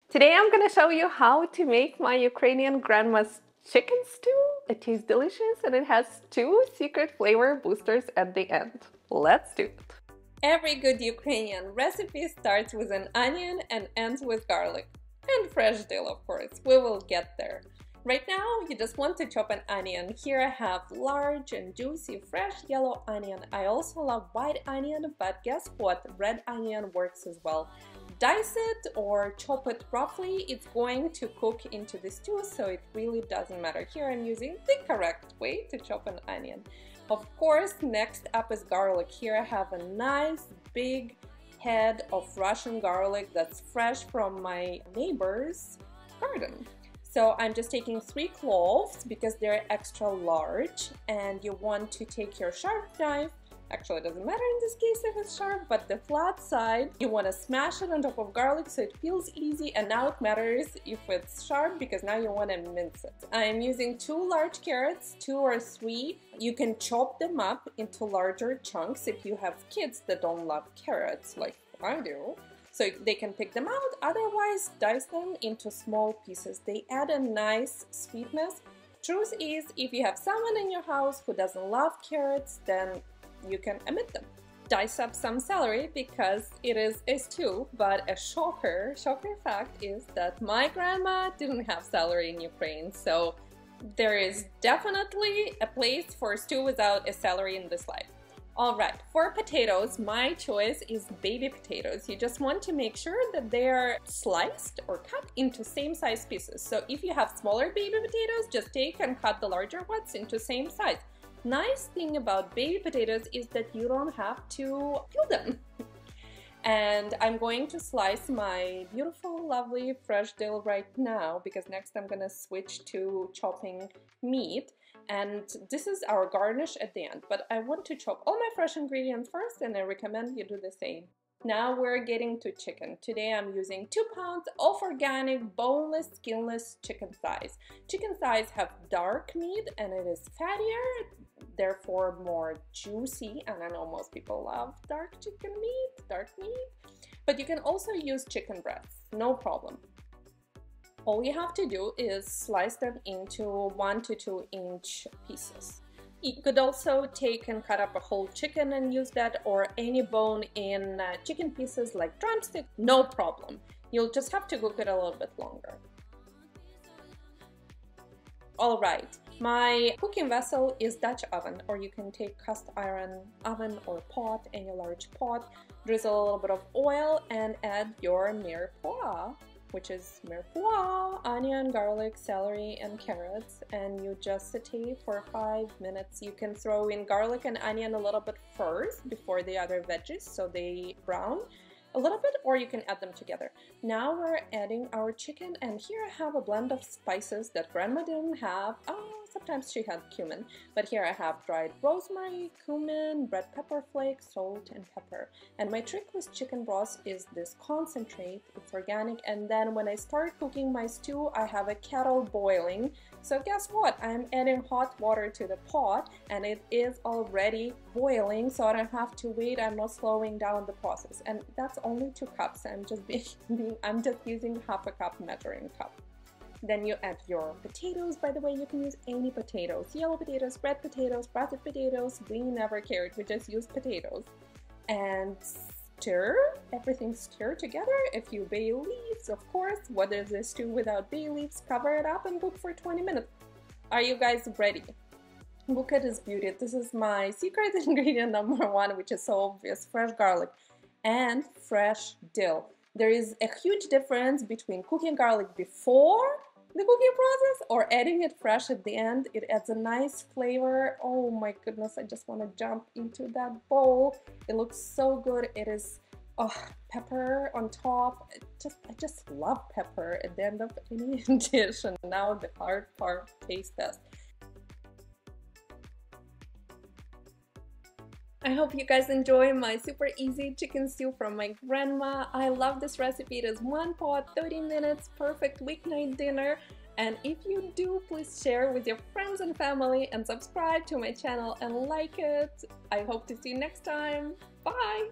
Today I'm going to show you how to make my Ukrainian grandma's chicken stew. It tastes delicious and it has 2 secret flavor boosters at the end. Let's do it! Every good Ukrainian recipe starts with an onion and ends with garlic. And fresh dill, of course. We will get there. Right now, you just want to chop an onion. Here I have large and juicy fresh yellow onion. I also love white onion, but guess what? Red onion works as well. Dice it or chop it roughly. It's going to cook into the stew, so it really doesn't matter. Here I'm using the correct way to chop an onion. Of course, next up is garlic. Here I have a nice big head of Russian garlic that's fresh from my neighbor's garden. So I'm just taking 3 cloves because they're extra large, and you want to take your sharp knife. Actually, it doesn't matter in this case if it's sharp, but the flat side, you want to smash it on top of garlic so it peels easy, and now it matters if it's sharp because now you want to mince it. I'm using 2 large carrots, 2 or 3. You can chop them up into larger chunks if you have kids that don't love carrots like I do. So they can pick them out, otherwise dice them into small pieces. They add a nice sweetness. Truth is, if you have someone in your house who doesn't love carrots, then you can omit them. Dice up some celery because it is a stew, but a shocker fact is that my grandma didn't have celery in Ukraine, so there is definitely a place for a stew without a celery in this life. Alright, for potatoes, my choice is baby potatoes. You just want to make sure that they are sliced or cut into same size pieces. So if you have smaller baby potatoes, just take and cut the larger ones into same size. Nice thing about baby potatoes is that you don't have to peel them. And I'm going to slice my beautiful, lovely fresh dill right now because next I'm gonna switch to chopping meat. And this is our garnish at the end, but I want to chop all my fresh ingredients first, and I recommend you do the same. Now we're getting to chicken. Today I'm using 2 pounds of organic, boneless, skinless chicken thighs. Chicken thighs have dark meat and it is fattier, therefore more juicy, and I know most people love dark meat, but you can also use chicken breasts, no problem. All you have to do is slice them into 1 to 2 inch pieces. You could also take and cut up a whole chicken and use that, or any bone in chicken pieces like drumstick, no problem. You'll just have to cook it a little bit longer. Alright, my cooking vessel is Dutch oven, or you can take cast iron oven or pot, any large pot, drizzle a little bit of oil and add your mirepoix, which is mirepoix, onion, garlic, celery, and carrots, and you just saute for 5 minutes. You can throw in garlic and onion a little bit first before the other veggies so they brown a little bit, or you can add them together. Now we're adding our chicken, and here I have a blend of spices that grandma didn't have. Sometimes she had cumin, but here I have dried rosemary, cumin, red pepper flakes, salt, and pepper. And my trick with chicken broth is this concentrate. It's organic, and then when I start cooking my stew, I have a kettle boiling. So guess what? I'm adding hot water to the pot, and it is already boiling, so I don't have to wait. I'm not slowing down the process, and that's only 2 cups. I'm just using half a cup measuring cup. Then you add your potatoes. By the way, you can use any potatoes, yellow potatoes, red potatoes, sprouted potatoes. We never cared, we just used potatoes. And stir, everything stir together. A few bay leaves, of course. What is a stew without bay leaves? Cover it up and cook for 20 minutes. Are you guys ready? Look at this beauty. This is my secret ingredient number 1, which is so obvious: fresh garlic and fresh dill. There is a huge difference between cooking garlic before the cooking process or adding it fresh at the end. It adds a nice flavor. Oh my goodness, I just want to jump into that bowl. It looks so good. It is pepper on top. I just love pepper at the end of any dish. And now the hard part, taste test. I hope you guys enjoy my super easy chicken stew from my grandma. I love this recipe. It is 1 pot, 30 minutes, perfect weeknight dinner. And if you do, please share with your friends and family and subscribe to my channel and like it. I hope to see you next time. Bye!